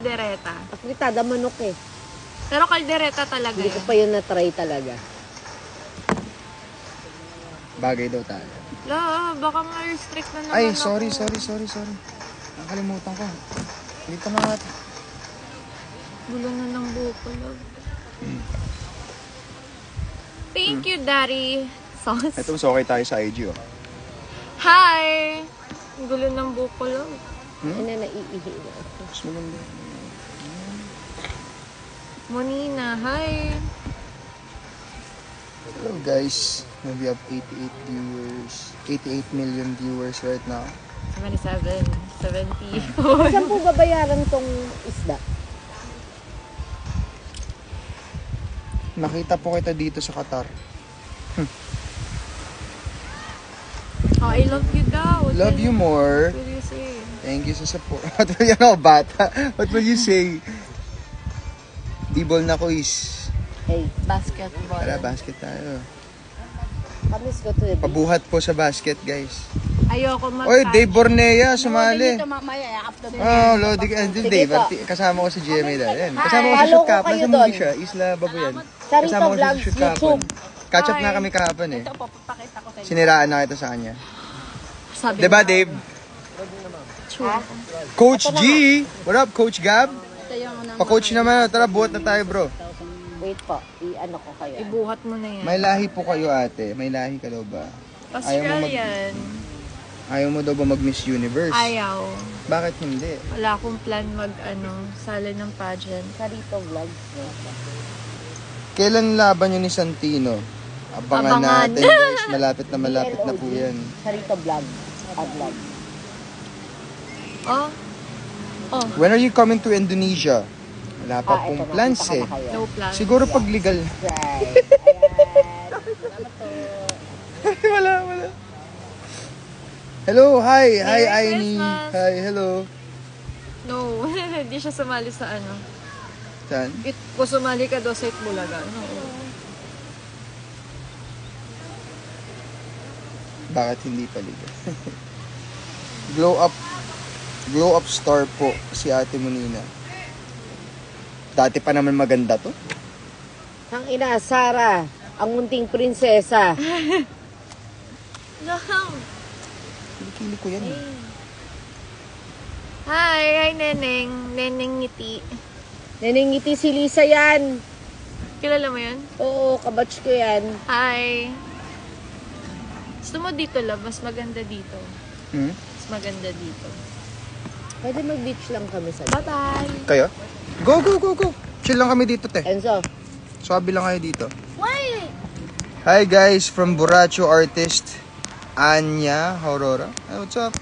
Kaldereta. Afritada manok eh. Pero kaldereta talaga Hindi ko pa yun na-try talaga. Bagay daw tayo. Baka ma-restrict na naman Ay, ako. sorry. Nakalimutan ko. Dito na natin. Gulong na ng buko, love. Thank you, Daddy. Sauce. Ito, mas okay tayo sa IG, oh. Hi! Ang gulo ng buko, love. Ano na naiihi na. Mas maganda. Monina, hi! Hello, guys. We have 88 viewers. 88 million viewers right now. 77, 70. Saan po babayaran tong isda? Nakita po kita dito sa Qatar. Oh, I love you daw. Love you more. What will you say? Thank you sa support. What will you know, bata? What will you say? Di-ball na ko is. Hey, Basketball. Tara, basket tayo. kamis ko to eh. Pabuhat po sa basket, guys. Ayoko mag- Oy, Dave Bornea, sumali. Dito mamaya, after the Oh, Lodi. Sige Dave, po. kasama ko si GMA dahil. Yan. Kasama ko si Follow Shoot ko Cap. kayo Nasa doon. movie siya. Isla Babuyan. Sarito Kasama ko Vlogs, si Shoot Cap. YouTube. Catch up na Hi. kami kahapon eh. ito, papakita ko sa inyo. Siniraan na kita sa kanya. Sabi Diba, Dave? Coach G! What up, Coach Gab? Ito yung unang Pa-coach naman. Tara, buhat na tayo, bro. Wait po, i-ano ko kayo. Ibuhat mo na yan. May lahi po kayo, ate. May lahi ka daw ba? Australian. Ayaw mo daw ba mag-Miss Universe? Ayaw. Bakit hindi? Wala akong plan sali ng pageant. Sarito Vlogs. Kailan laban yun ni Santino? Abangan Abangan. natin, guys. Malapit na po yan. Sarito Vlogs. Vlog. Oh? Oh, When are you coming to Indonesia? Wala pa ito pong na, plans punta ka eh. na kayo. no plan. Siguro pag legal. Right. Ayan. wala. Hello, hi. Hi, Merry Aini. Christmas. Hi, hello. No, hindi siya sumali sa ano. Saan? Kung sumali ka daw sa Itbulaga. No. Bakit hindi pa legal? Glow up star po si Ate Monina. Dati pa naman maganda to. Ang ina, Sara, ang munting prinsesa. No. Kilikili ko yan. Hi, Neneng. Neneng ngiti. Naningiti si Lisa yan. Kilala mo yan? Oo, kabatch ko yan. Hi. Gusto mo dito, love? Mas maganda dito. Hmm? Mas maganda dito. Pwede mag-beach lang kami sa Bye-bye. Kayo? Go. Chill lang kami dito, te. Enzo, Swabe lang kayo dito. Wait! Hi guys, from Borracho artist Anya Aurora. Hey, what's up?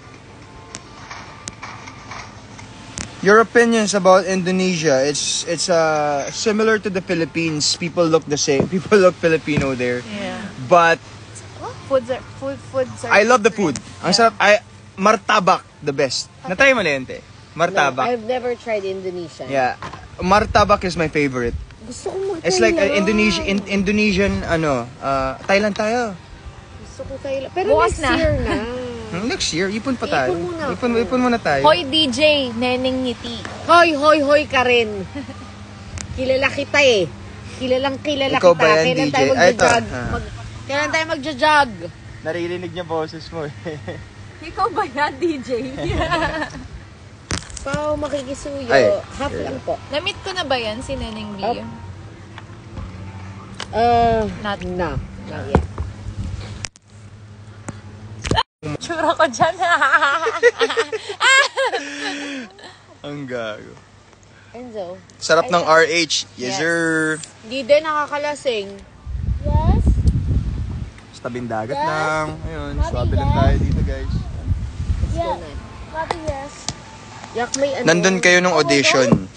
Your opinions about Indonesia? It's similar to the Philippines. People look the same. People look Filipino there. Yeah. But Foods are I love the food. Ang sarap. Martabak, the best. Natry mo na yun, te? no, Martabak. I've never tried Indonesian. Yeah. Martabak is my favorite. Gusto ko mag-Thailand. It's like Indonesian Thailand tayo. Gusto ko Thailand. Pero Bukas next na. year na. Next year, ipon pa tayo. Ipon muna ako. Ipon muna tayo. Hoy, DJ. Neneng ngiti. Hoy ka rin. Kilala kita eh. Kilala Ikaw kita. ba yan, Kailan DJ? tayo Ay, ito. mag-jog? Ah. Kailan tayo mag-jog? Naririnig niya boses mo. Ikaw ba yan, DJ? Pao, makikisuyo. Ay, Half yeah. lang po. Na-meet ko na ba yan, si Neneng B? Up. Not. Not yet. Tsura ko dyan. Ang gago. Enzo. Sarap ng RH. Yes, Yes. sir. Di din nakakalasing. Yes? Sa tabing dagat lang. Ayun, Mami, swabe lang yes. tayo dito, guys. Yeah. Papi, yes. Yak may ano. Nandun kayo nung audition.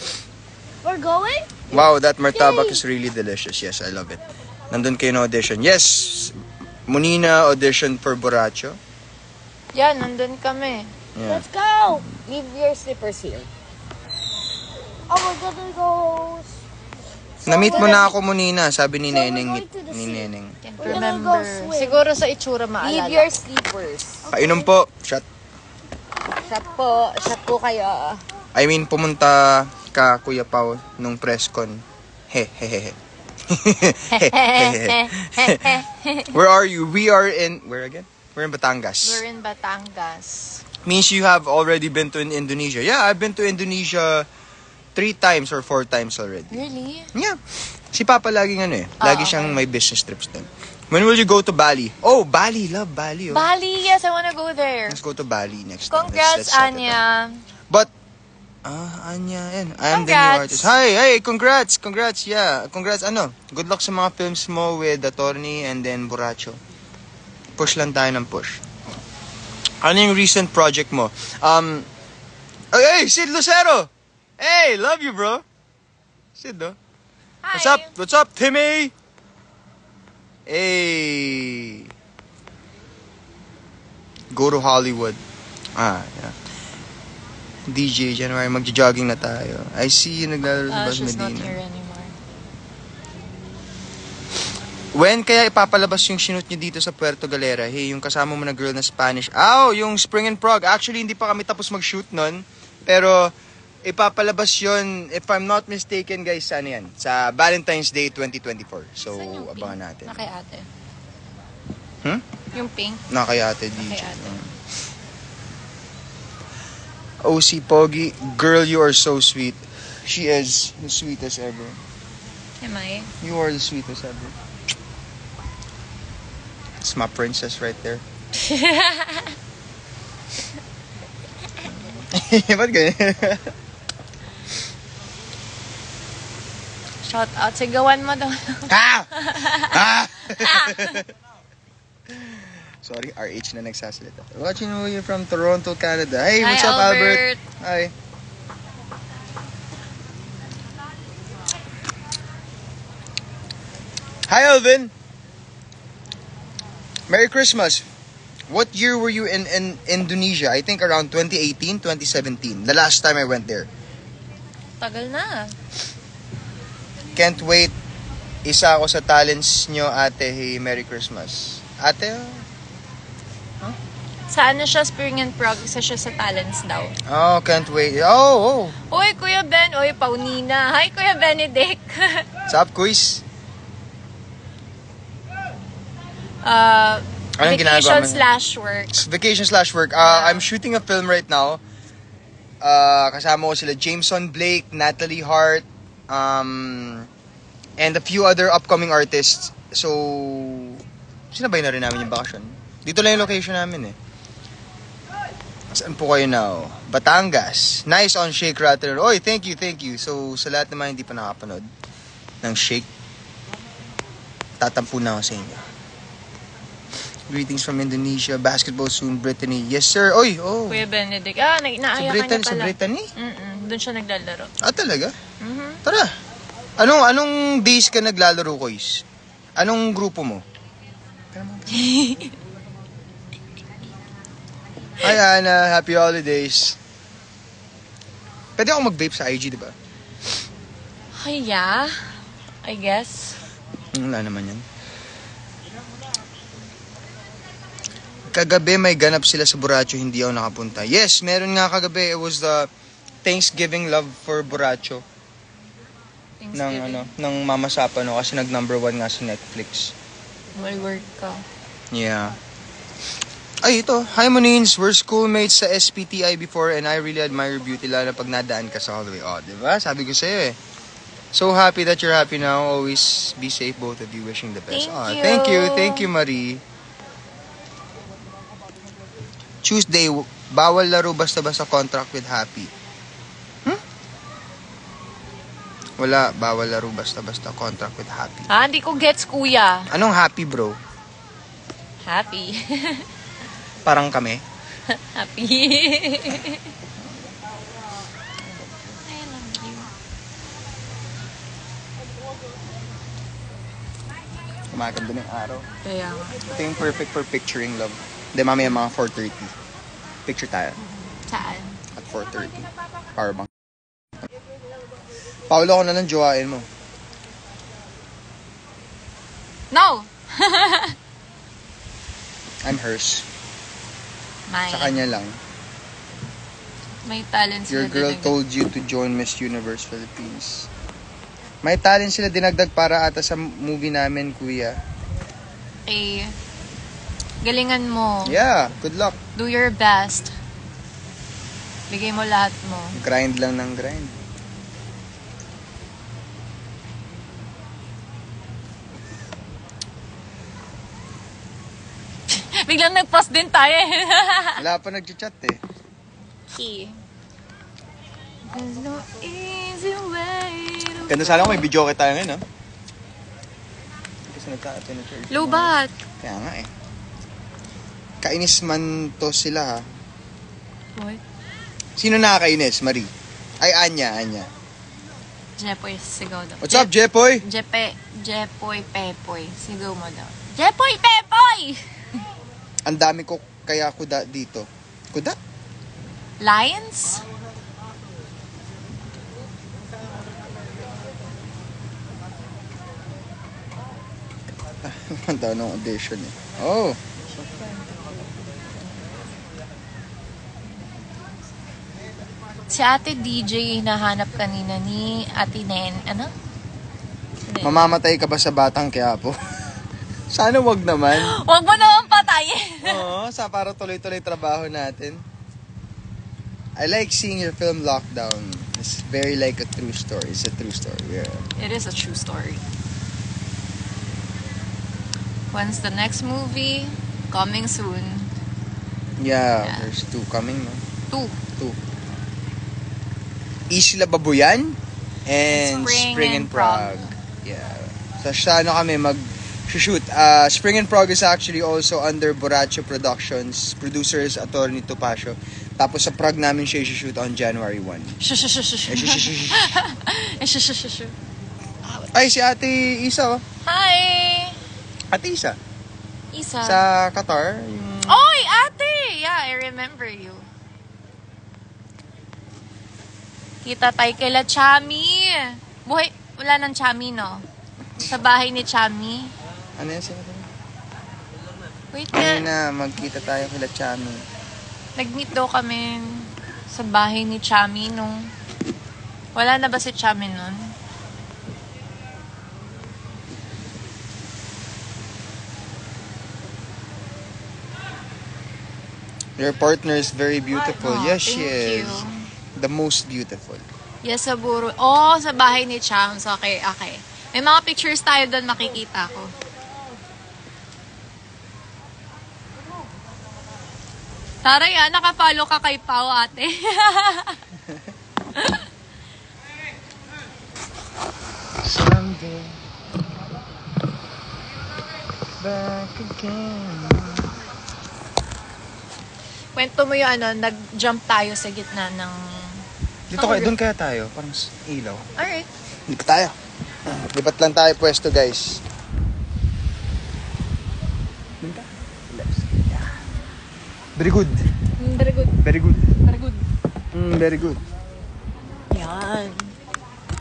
We're going? Wow, that martabak is really delicious. Yes, I love it. Nandun kayo nung audition. Yes, Monina audition for Borracho. Yan, nandun kami. Yeah. Let's go! Leave your slippers here. Oh, we're gonna go... Na-meet mo na ako, Monina, sabi ni So we're Neneng. going to the Ni sea. Neneng. Can't We're gonna remember. go swim. Siguro sa itsura Leave maalala. your slippers. Painom po. Shot. Shot po. Shot po kayo. I mean, pumunta ka Kuya Pao nung press con. Hehehe. Where are you? We are in, where again? We're in Batangas. We're in Batangas. Means you have already been to Indonesia. Yeah, I've been to Indonesia 3 times or 4 times already. Really? Yeah. Si Papa laging lagi siyang may business trips din. When will you go to Bali? Oh, Bali. Love Bali. Oh. Bali, yes, I wanna go there. Let's go to Bali next time. Congrats, Let's set it up. Anya. But, Anya, yan. I am the new Congrats. artist. Hey, congrats. Congrats, yeah. Congrats, Good luck sa mga films mo with Attorney and then Borracho. Push lang tayo ng push. Ano yung recent project mo? Hey, Sid Lucero! Hey, love you, bro. Sid, oh. Hi. What's up? What's up, Timmy? Hey. Go to Hollywood. Yeah. DJ January, magja-jogging na tayo. I see you naglalaro sa Bas She's not Medina. here anymore. When kaya ipapalabas yung shoot niyo dito sa Puerto Galera? Hey, yung kasama mo na girl na Spanish. Yung Spring and Prog. Actually, hindi pa kami tapos mag-shoot nun. Pero, ipapalabas yun, if I'm not mistaken, guys, ano yan? Sa Valentine's Day 2024. So, Saan yung abangan pink? natin. Na kay ate. Hmm? Yung pink. Nakayate, DJ. Kay ate. OC Pogi, girl, you are so sweet. She is the sweetest ever. Am I? You are the sweetest ever. It's my princess right there. Ba't ganyan? Shout out. Sigawan mo daw. Sorry, RH na nagsasalita. Watching you from Toronto, Canada. Hey, Hi, what's up, Albert? Hi. Hi, Alvin. Merry Christmas. What year were you in Indonesia? I think around 2018, 2017. The last time I went there. Tagal na. Can't wait. Isa ako sa talents nyo, ate. Hey, Merry Christmas. Ate, Sa ano siya, Spring and Prog, isa siya sa talents daw. oh, can't wait. Oh. Uy, Kuya Ben. Uy, Paunina. Hi, Kuya Benedict. What's up, quiz? Anong ginagawa mo? Vacation/work. Vacation/work. I'm shooting a film right now. Kasama ko sila Jameson Blake, Natalie Hart, and a few other upcoming artists. So, sinabay na rin namin yung bakasyon. Dito lang yung location namin eh. Saan po kayo now? Batangas. Nice on Shake Rattle. Oy, thank you. So, sa lahat naman hindi pa nakapanood ng Shake, tatampo na ako sa inyo. Greetings from Indonesia. Basketball soon, Brittany. Yes, sir. Oy, oh. Kuya Benedict. Sa Naaya ka Brittany, niya sa pala. Brittany? Doon siya naglalaro. Talaga? Mhm. Tara. Anong days ka naglalaro, Kois? Anong grupo mo? Hi, Ana. Happy holidays. Pwede ako mag-vape sa IG, di ba? Ay, yeah. I guess. Wala naman yan. Kagabi may ganap sila sa Borracho, hindi ako nakapunta. Yes, meron nga kagabi. It was the Thanksgiving love for Borracho. Ng Mama Sapano kasi nag-number 1 nga sa Netflix. May work ka. Yeah. Ay, ito. Hi, Monins. We're schoolmates sa SPTI before and I really admire your beauty lalo pag nadaan ka sa hallway. Oh, diba? Sabi ko sa'yo eh. So happy that you're happy now. Always be safe, both of you. Wishing the best. Thank you. Thank you, Marie. Tuesday, bawal laro basta-basta contract with Happy. Wala, bawal laro basta-basta contract with Happy. Hindi ko gets, kuya. Anong Happy, bro? Happy. Parang kami. Happy. I love you. Kumaganda na yung araw. Kaya nga. Ito yung perfect for picturing love. Hindi, mamaya mga 4:30. Picture tayo. Saan? At 4:30. Powerbank. Paulo ko na lang jowain mo. No! I'm hers. Mine. Sa kanya lang. May talent sila Your girl dinagdag. told you to join Miss Universe Philippines. May talent sila dinagdag para ata sa movie namin, kuya. Okay. Galingan mo. Yeah, good luck. Do your best. Bigay mo lahat mo. Grind lang ng grind. Biglang nag-post din tayo. Wala pa nag-chat eh. Key. There's no easy way to... Ganda sana kung may video kita tayo ngayon, ha? Kasi nagka-penetrate. Lobat. Kaya nga eh. Kainis man to sila, ha? What? Sino nakakainis? Marie? Ay, Anya. Jepoy, sigaw daw. What's up, Jepoy? Jepoy, Pepoy. Sigaw mo daw. Jepoy, Pepoy! Ang dami ko kaya kuda dito. Kuda? Lions? Ang dami ng audition eh. Oh. Si Ate DJ hinahanap kanina ni Ate Nen. Ano? Mamamatay ka ba sa Batang Quiapo? Sana wag naman. Huwag mo naman patayin. Oo, sa para tuloy-tuloy trabaho natin. I like seeing your film Lockdown. It's very like a true story. It's a true story. Yeah. It is a true story. When's the next movie? Coming soon. Yeah, Yeah. there's 2 coming, no? 2. 2. Isla Babuyan and Spring Spring and and Prague. Yeah. So, sa ano kami mag-shoot. Spring and Prague is actually also under Borracho Productions. Producers, Atty. Topacio. Tapos sa Prague namin siya i-shoot on January 1. Ay, si Ate Isa, oh. Hi! Ate Isa. Isa. Sa Qatar. Yung... Oy, ate! Yeah, I remember you. Kita tayo kila Chami. Buhay, wala ng Chami, no? Sa bahay ni Chami. Ano yan sinabi? Wait Kanina, magkita tayo kila Chami. Nag-meet daw kami sa bahay ni Chami nung... Wala na ba si Chami nun? Your partner is very beautiful. Oh, Yes, she thank is. you. The most beautiful. Yes, sa buro. Oh, sa bahay ni Chams. Okay. May mga pictures tayo doon makikita ko. Taray nakapalo ka kay Pao, ate. Someday, back again. Kwento mo yung nag-jump tayo sa gitna ng... Dito kayo, doon kaya tayo. Parang ilaw. Alright. Lipat tayo. Lipat lang tayo pwesto, guys. Doon ka? Left. Yeah. Very good. Very good. Very good. Very good. Very good. Yan.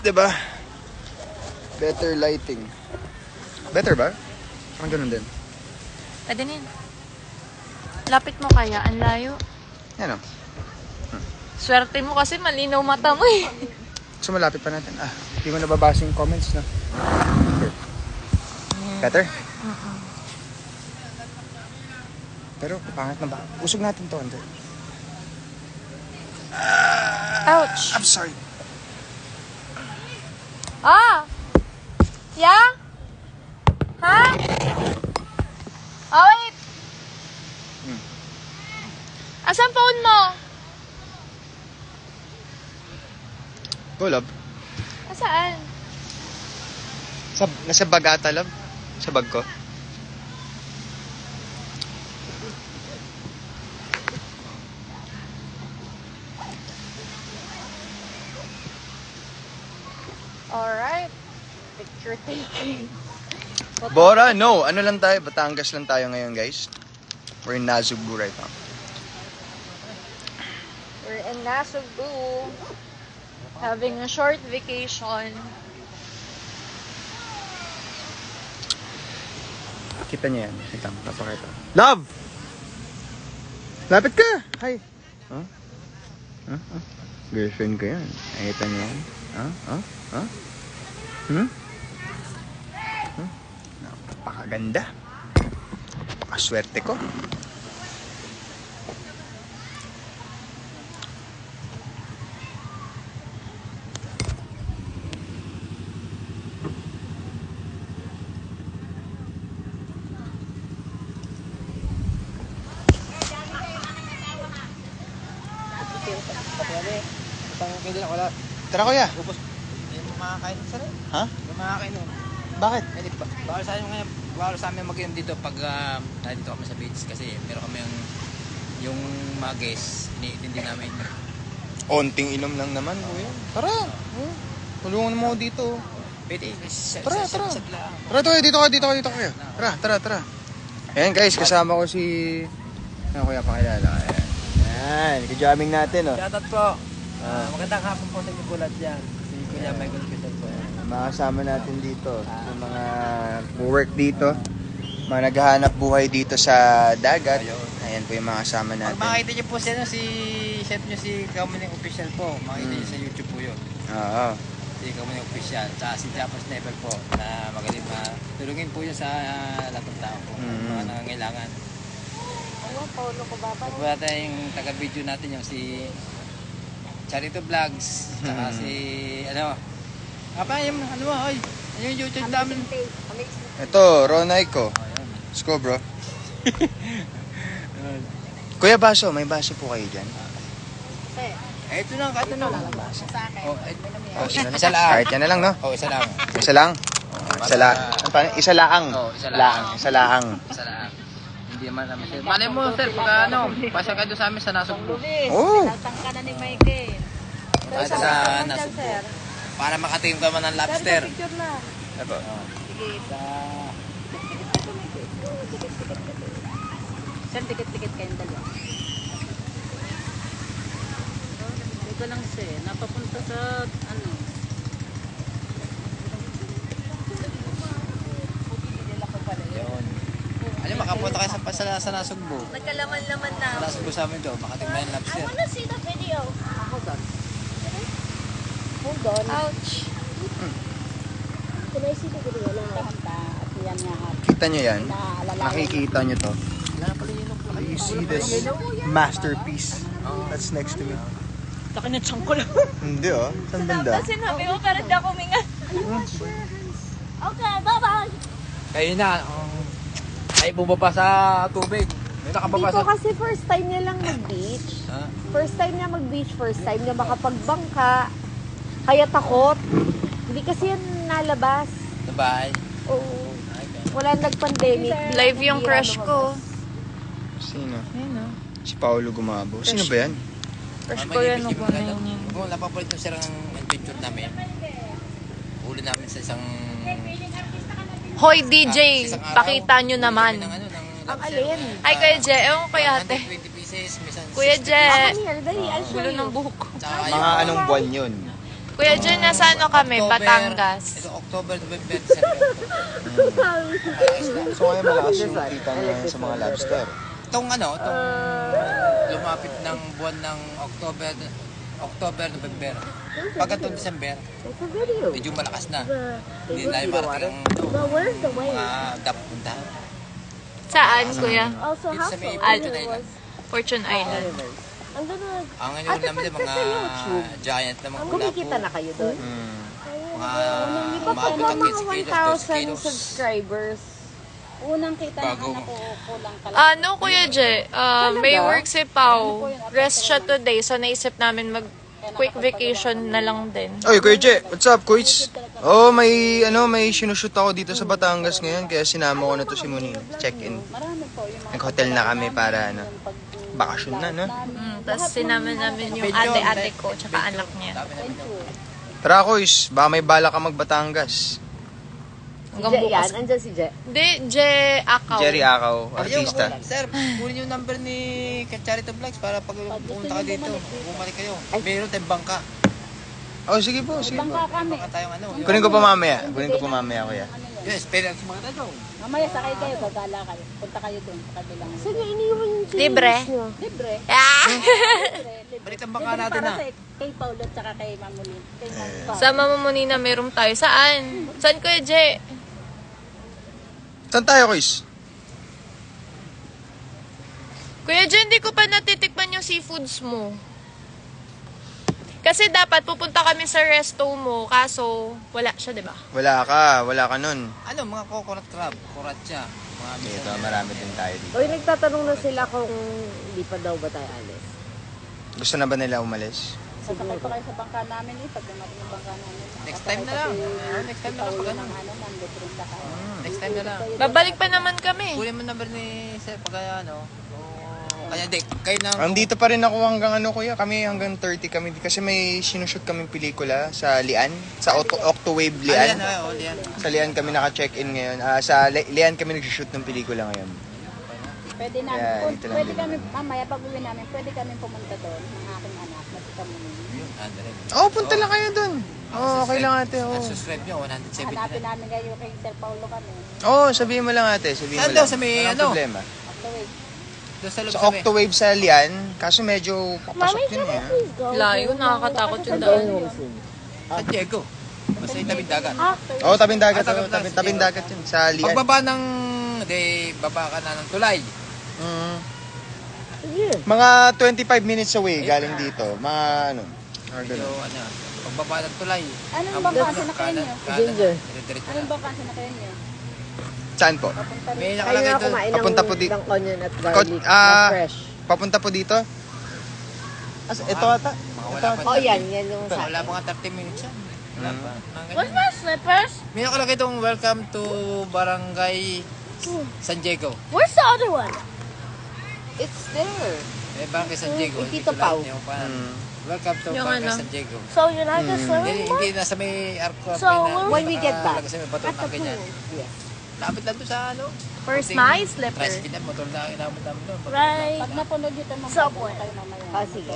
Diba? Better lighting. Better ba? Parang ganun din. Pwede na yun. Lapit mo kaya, ang layo. Yan o. Swerte mo kasi malinaw mata mo eh. So malapit pa natin. Hindi mo nababasa yung comments na. Better? Pero pangit na ba? Usog natin to, Andre. Ouch. I'm sorry. Ah! Yeah? Ha? Oh, wait. Asan phone mo? Go, love. Asaan? Nasa bag ata, love. Sa bag ko. Alright. Picture taking. Bora, no. Ano lang tayo? Batangas lang tayo ngayon, guys. We're in Nasugbu right now. We're in Nasugbu. Having a short vacation. Kita niya yan. Kita mo. Papakita. Love! Lapit ka! Hi! Huh? Girlfriend ko yan. Nakita niya yan. Napakaganda. Napakaswerte ko. Tara kuya. Hindi mo makakain sa rin. Ha? Hindi mo makakain nun. Bakit? Bawal sa amin mag-inom dito pag dito kami sa beach kasi meron kami yung mga guests, iniitindi namin. Onting inom lang naman, kuya. Tara. Tulungan mo ako dito. Pwede, Tara. sad lang. Tara, kuya. Dito kuya. Tara. Ayan guys, kasama ko si... Ano kuya pakilala? Ayan, kajamming natin oh. Shoutout po. Magandang hapon po sa inyo bulat dyan. Si Kuya Michael Quintal po. Makasama natin dito. Yung mga work dito. Mga naghahanap buhay dito sa dagat. Ayan po yung mga kasama Pag natin. makikita niyo po si chef niyo si Kamuning Official po. Makikita niyo sa YouTube po yun. Oo. Si Kamuning Official. Tsaka si Japos Sniper po na magaling tulungin po yun sa lahat ng tao po. Mga nangangailangan. Paulo ko ba? Pag wala tayong taga-video natin yung si Charito Vlogs, tsaka si yung yung YouTube namin. Ito, Ronay ko. Let's go, bro. Kuya, baso. May baso po kayo dyan. Ito na, kahit ano. Isa lang. Kahit yan na lang, no? Isa lang. Isa lang. Isa laang. Isa laang. Isa laang. Isa lang. Hindi naman sir. Malay mo sir, pagka pasya kayo sa amin sa Nasugbo. Oh. Tangka na ni Michael. Kahit sa Nasugbo. Para makatingin ka man ng lobster. Picture na. Ito. Sige. Sir, tikit-tikit kayong dalawa. Ito lang siya. Napapunta sa Yun. Alam, makapunta kayo sa Nasugbo. Nagkalaman-laman na. Sa Nasugbo sa amin doon, makatingin ng I lobster. wanna see the video. Hold on. Ouch. Can I see the video now? Yan nga. Kita nyo yan? Nakikita nyo to? You see this masterpiece that's next to me? Laki na tiyan ko lang. Hindi oh. Saan banda? Sinabi mo, pero di ako mingan. Okay, bye-bye. Kayo na, ay bumaba sa tubig. May nakababa Dito sa... kasi first time niya lang mag-beach. Ha? First time niya mag-beach, first time niya makapagbangka. Kaya takot. Hindi kasi yan nalabas. Sa bahay. Oo. Wala nag-pandemic. Live yung crush ko. Sino? Ayun o. Si Paolo Gumabo. Sino ba yan? Crush ko yan. Ako na yun. Kung napapalit yung sirang adventure namin, uli namin sa isang... Hoy, DJ! isang araw, Pakita nyo naman. ng Ang alin? Ay, Kuya Je. Ewan ko kay ate. 120 pieces, minsan Kuya 60 Je. Come here, dali. I'll show Gulo you. ng buhok ko. Tsaka Mga yung anong buwan yun? Kuya Je, nasa ano kami? October, Batangas. Ito, October, November, December. So ngayon malakas yung kita niya sa mga lobster. Itong lumapit ng buwan ng October, November. Pagkatong December, It's a video. medyo malakas na. Hindi na yung marating But where's the way? mga dapunta. Saan, Kuya? Also, Dito how sa may so? Fortune Island. Fortune Island. I'm gonna... Ang ngayon namin yung mga giant na mga Kumikita na kayo doon? Mga Di ba pag umabot ng mga 15 kilos, 12 1,000 kilos. subscribers, unang kita Bago. kulang ka lang. Ano, Kuya Je? May work si Pau. Rest siya today. So, naisip namin quick vacation na lang din. Oy, Kuya Je, what's up, Kuya? Oh, may sinushoot ako dito sa Batangas ngayon kaya sinama ko na to si Moni. Check-in. Nag-hotel na kami para bakasyon na, no? Tapos sinama namin yung ate-ate ko tsaka anak niya. Tara, Kuya, baka may bala ka mag-Batangas. Hanggang Je, yan. bukas. Andyan si Je. Di, Je Akaw. Jerry Akaw, artista. Sir, kunin yung number ni Charito Vlogs para pag pumunta ka dito, bumalik kayo. Meron tayong bangka. Oh, sige po, sige po. Bangka tayong Kunin ko pa mamaya, kuya. Yes, pero sa mga tanong. Mamaya sakay kayo, gagala kayo. Punta kayo dun sa kabilang. Saan niya iniwan yung chinelas Libre. niya? Libre. Ah! Libre. Balik ang baka Libre natin para na. kay Paulo at saka kay Mamulin. Kay Mamulin. Sa Mamamuni na meron tayo. Saan? Saan, Kuya Je? Saan tayo, Chris? Kuya Je, hindi ko pa natitikman yung seafoods mo. Kasi dapat pupunta kami sa resto mo, kaso wala siya, di ba? Wala ka nun. Ano, mga coconut crab, kuratsa. Mga Dito, marami din tayo dito. Oy, nagtatanong na sila kung hindi pa daw ba tayo alis. Gusto na ba nila umalis? Sasakay pa kayo sa bangka namin eh. Pag dumating yung bangka namin. Next time na lang. Next time na lang pag ano. Nandito rin sa kayo. Next time na lang. Babalik pa naman kami. Kunin mo number ni Sir pag ano. Kanya di, kayo na. Andito pa rin ako hanggang ano, kuya. Kami hanggang 30 kami. Kasi may sinushoot kaming pelikula sa Lian. Sa Octowave Lian. Lian. Sa Lian kami naka-check-in ngayon. Sa Lian kami nag-shoot ng pelikula ngayon. Pwede namin. Yeah, ito lang Pwede din. kami, mamaya pag uwi namin, pwede kami pumunta doon ng aking anak. Nakita mo nun. Oh, punta lang kayo dun. Oh, okay lang ate. Oh. At subscribe nyo, 170 Hanapin na. namin kayo kay Sir Paulo kami. Oh, sabihin mo lang ate. Sabihin mo Saan lang. daw? Sa may Walang ano? problema. Afterward. Doon sa loob Sa kami. Octowave sa Lian. Kaso medyo papasok yun eh. Please go. Layo, nakakatakot yung daan. San Diego. Basta yung tabing dagat. Oh, tabing dagat. Ah, Oh, tabing dagat yun. Sa Lian. Pagbaba ng, baba ka na ng tulay. Mm. Mga 25 minutes away galing dito. Mga ano. Mga So, ganun. ano, pagbaba ng tulay. Anong Ang bangka kanan, sinakayan niyo? Ginger. Diretso Anong na. bangka sinakayan niyo? Saan po? Papunta rin. May Kaya nakalagay nga doon. kumain Papunta po di- ng onion at garlic na fresh. Papunta po dito? Ito ata? Mga wala pa. Oh, yan yung sa Wala pa nga 30 minutes yan. Wala pa. Mga What's ganyan. my slippers? May nakalagay doon, welcome to Barangay San Diego. Where's the other one? It's there. Barangay San Diego. Yung Hindi Tito ko Pao. lang yung pan. Mm. Welcome to Yung Barangay ano? San Diego. So you're not just Hindi, swimming hindi more? nasa may arko. So, when we get back. Sa may bato At the ng ganyan. pool. Yes. Lapit lang doon sa ano. Where's Kunting my slipper? Tricycle na, motor na inabot namin doon. Right. Pag napunod dito, Subway. kayo mamaya. Ah, sige.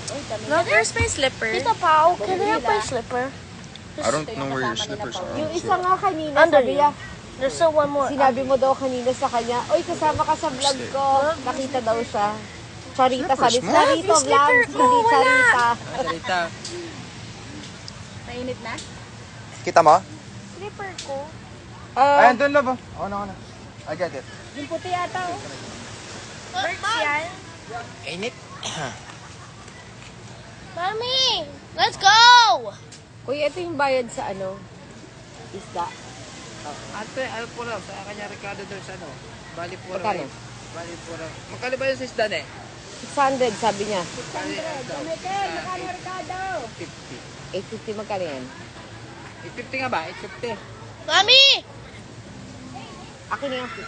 Uy, kami No, where's my slipper? Tita Pao, can I have my slipper? I don't know where your slippers are. Yung isa nga kanina, Under sabi you. niya, There's still one more. sinabi mo daw kanina sa kanya, oy, kasama ka sa vlog ko. Nakita daw siya. Charita, sabi. Slippers mo? Charito vlog. Hindi Charita. Salita. Mainit na? Kita mo? Slipper ko. Ayan, doon love. Oh, no, no. I get it. Yung puti ata. Oh. Birds yan. Init. Mommy, let's go! Kuya, ito yung bayad sa ano? Isda. Ate, ano po lang, sa kanya Ricardo doon sa ano? Bali po Magkano? Bali po lang. Magkano ba yung sa isdan eh? 600, sabi niya. Michael, makano Ricardo? 50. 850 magkano yan? 850 nga ba? 850. Mommy! Akin na yung 50.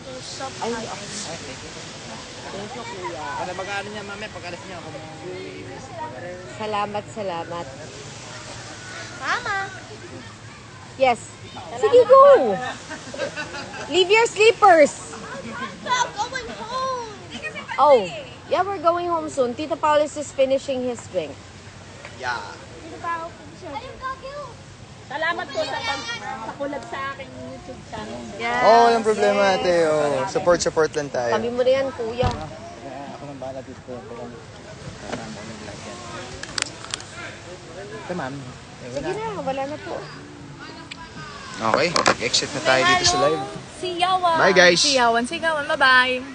There's some Ay, okay. Thank you, kuya. Para mag-ano niya mamaya, pag-alas niya ako. Salamat, salamat. Mama. Yes. Sige, go! Leave your slippers! I'm going home. Oh, yeah, we're going home soon. Tito Paulus is finishing his drink. Yeah. Salamat po sa pagpakulag sa aking YouTube channel. Oh, walang problema ate. Oh, support lang tayo. Kami mo na yan, kuya. Ako nang bahala dito. Kasama ko ng-vlog yan. Ito ma'am. Sige na, wala na po. Okay, exit na tayo dito sa live. Siyawan. Bye, guys. Siyawan. Bye-bye.